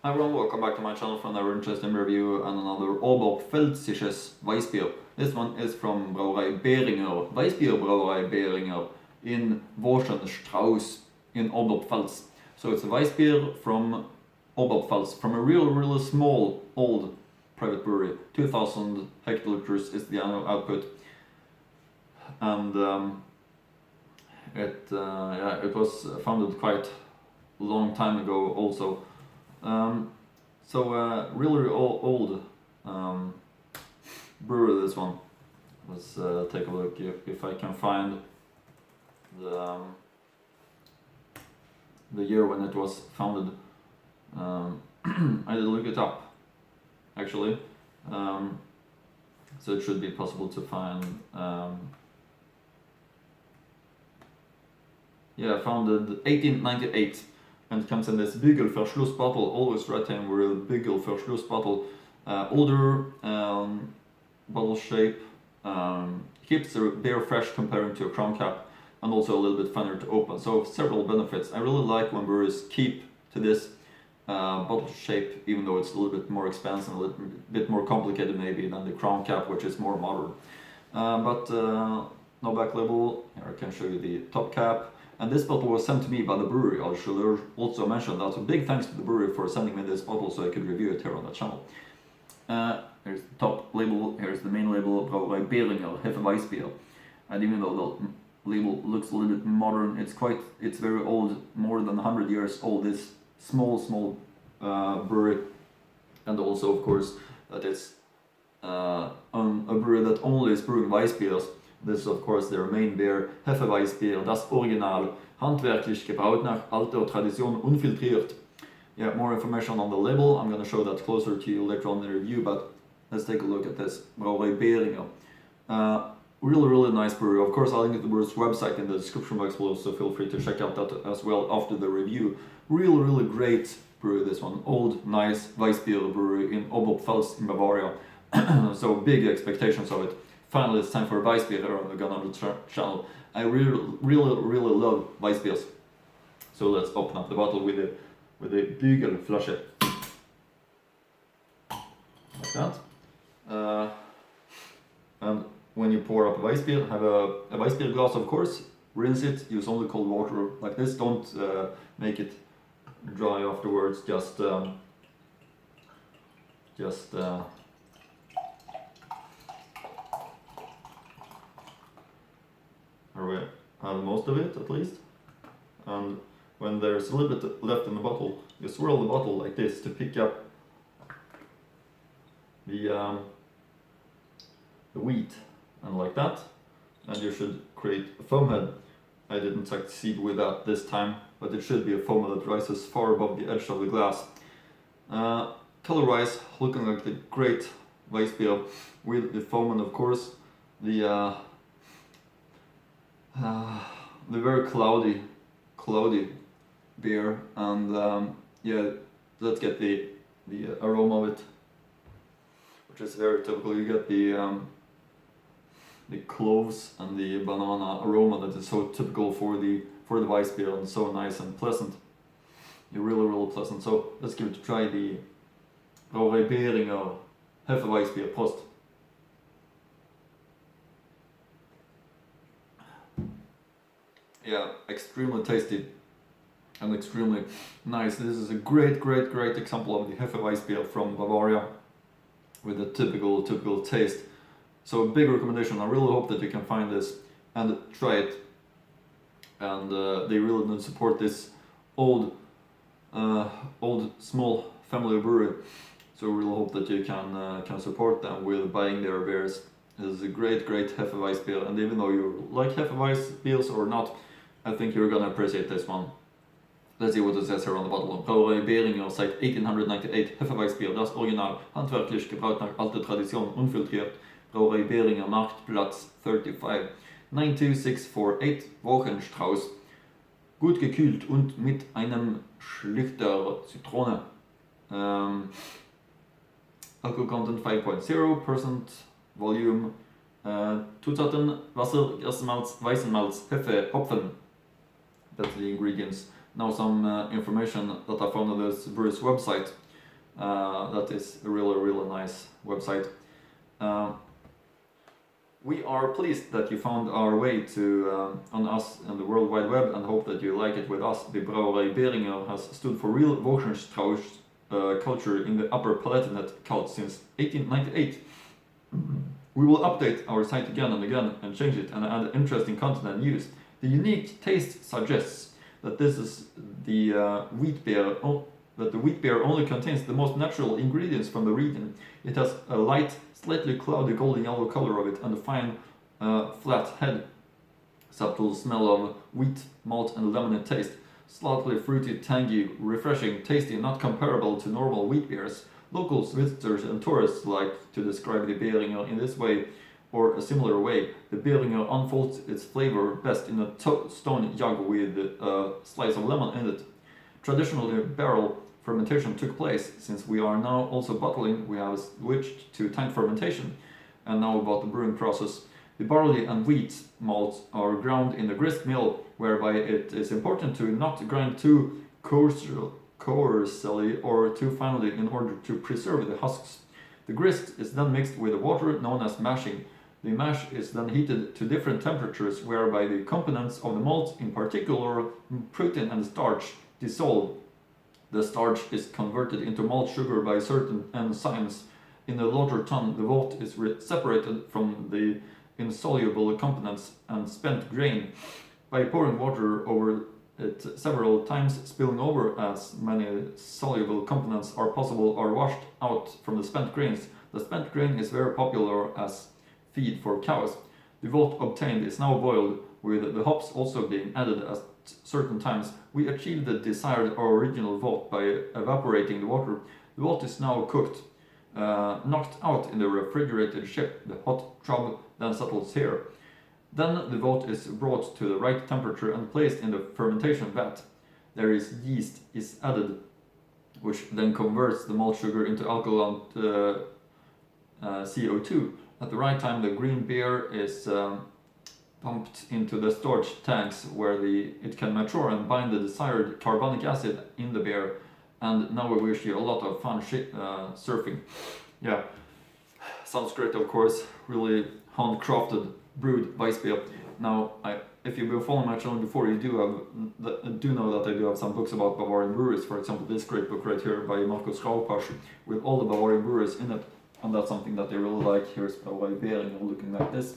Hi everyone, welcome back to my channel for another interesting review and another Oberpfälzisches Weißbier. This one is from Brauerei Behringer, Weißbier Brauerei Behringer in Vohenstrauß in Oberpfalz. So it's a Weißbier from Oberpfalz, from a really small, old private brewery. 2000 hectoliters is the annual output. And it was founded quite a long time ago also. Really old brewery, this one. Let's take a look if I can find the year when it was founded. I did look it up actually, so it should be possible to find. Founded 1898. And it comes in this Bügelverschluss bottle, always writing with Bügelverschluss bottle. Older bottle shape, keeps the beer fresh comparing to a crown cap, and also a little bit funnier to open. So several benefits. I really like when breweries keep to this bottle shape, even though it's a little bit more expensive, a little bit more complicated maybe than the crown cap, which is more modern. No back label. Here I can show you the top cap. And this bottle was sent to me by the brewery. I should also mention that. So big thanks to the brewery for sending me this bottle so I could review it here on the channel. Here's the top label, here's the main label, Brauerei Behringer, Hefe Weißbier. And even though the label looks a little bit modern, it's very old, more than 100 years old, this small brewery. And also, of course, that it's a brewery that only is brewing Weißbiers. This is of course their main beer, Hefe Weißbier, das Original, handwerklich gebraut nach alter Tradition, unfiltriert. Yeah, more information on the label. I'm going to show that closer to you later on in the review, but let's take a look at this Brauerei Behringer. Really nice brewery. Of course, I'll link to the brewery's website in the description box below, so feel free to check out that as well after the review. Really great brewery, this one. Old, nice Weißbier brewery in Oberpfalz in Bavaria. So big expectations of it. Finally, it's time for Weißbier here on the Gun on the channel. I really love Weißbiers. So let's open up the bottle with a Bügelflasche. Like that. And when you pour up a Weißbier, have a Weißbier glass, of course. Rinse it, use only cold water like this. Don't make it dry afterwards. Just we have most of it at least, and when there's a little bit left in the bottle, you swirl the bottle like this to pick up the wheat, and like that, and you should create a foam head. I didn't succeed with that this time, but it should be a foam head that rises far above the edge of the glass. Color-wise, looking like the great Weißbier with the foam, and of course the very cloudy beer, and let's get the aroma of it, which is very typical. You get the cloves and the banana aroma that is so typical for the Weißbier, and so nice and pleasant. Really pleasant. So let's give it a try. The Brauerei Behringer Hefe Weißbier. Prost. Yeah, extremely tasty and extremely nice. This is a great example of the Hefe Weißbier from Bavaria with a typical taste. So a big recommendation. I really hope that you can find this and try it. And they really need to support this old small family brewery. So I really hope that you can support them with buying their beers. This is a great Hefe Weißbier, and even though you like Hefe Weißbiers or not, I think you're gonna appreciate this one. Let's see what it says here on the bottle. Brauerei Behringer seit 1898, Hefe Weißbier, das Original, handwerklich gebraut nach alter Tradition, unfiltriert. Brauerei Behringer, Marktplatz 35, 92648, Vohenstrauß. Gut gekühlt und mit einem schlichter Zitrone. Alcohol content 5.0%, volume. Zutaten: Wasser, Gerstenmalz, Weizenmalz, Hefe, Hopfen. That's the ingredients. Now some information that I found on this brewery's website. That is a really nice website. We are pleased that you found our way to on us and the World Wide Web, and hope that you like it with us. The Brauerei Behringer has stood for real Vohenstrauß culture in the Upper Palatinate cult since 1898. We will update our site again and again and change it and add interesting content and news. The unique taste suggests that this is the wheat beer. That the wheat beer only contains the most natural ingredients from the region. It has a light, slightly cloudy golden yellow color of it and a fine, flat head. Subtle smell of wheat, malt and lemony taste. Slightly fruity, tangy, refreshing, tasty, not comparable to normal wheat beers. Locals, visitors and tourists like to describe the Behringer in this way or a similar way. The Behringer unfolds its flavor best in a stone jug with a slice of lemon in it. Traditionally, barrel fermentation took place. Since we are now also bottling, we have switched to tank fermentation. And now about the brewing process. The barley and wheat malts are ground in a grist mill, whereby it is important to not grind too coarsely or too finely in order to preserve the husks. The grist is then mixed with water, known as mashing. The mash is then heated to different temperatures, whereby the components of the malt, in particular protein and starch, dissolve. The starch is converted into malt sugar by certain enzymes. In the larger tun, the malt is separated from the insoluble components and spent grain. By pouring water over it several times, spilling over as many soluble components are possible are washed out from the spent grains. The spent grain is very popular as feed for cows. The malt obtained is now boiled, with the hops also being added at certain times. We achieved the desired original malt by evaporating the water. The malt is now cooked, knocked out in the refrigerated ship. The hot trouble then settles here. Then the malt is brought to the right temperature and placed in the fermentation vat. There is yeast is added, which then converts the malt sugar into alcohol and CO2. At the right time, the green beer is pumped into the storage tanks where it can mature and bind the desired carbonic acid in the beer. And now we wish you a lot of fun surfing. Yeah, sounds great, of course. Really handcrafted brewed Weißbier. Now, if you've been following my channel before, you do know that I do have some books about Bavarian breweries. For example, this great book right here by Markus Raupasch with all the Bavarian breweries in it, and that's something that I really like. Here's Brauerei Behringer looking like this.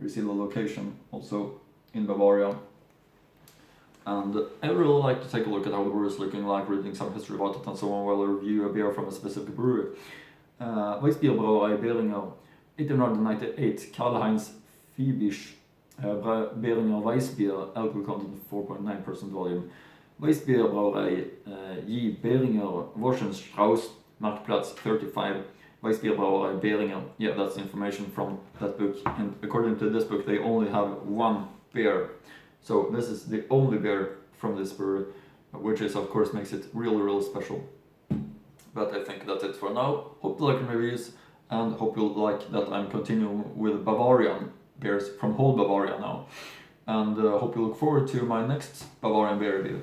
You see the location also in Bavaria. And I really like to take a look at how the brewery is looking like, reading some history about it and so on, while I review a beer from a specific brewery. Weißbier Brauerei Behringer, 1898, Karl-Heinz Fiebisch, Behringer Weißbier, alcohol content 4.9% volume. Weißbier Brauerei J. Behringer, Vohenstrauß, Marktplatz 35. Weißbier Brauerei Behringer. Yeah, that's the information from that book. And according to this book, they only have one beer. So this is the only beer from this brewery, which is, of course, makes it really special. But I think that's it for now. Hope you like my reviews, and hope you'll like that I'm continuing with Bavarian beers from whole Bavaria now. And hope you look forward to my next Bavarian beer review.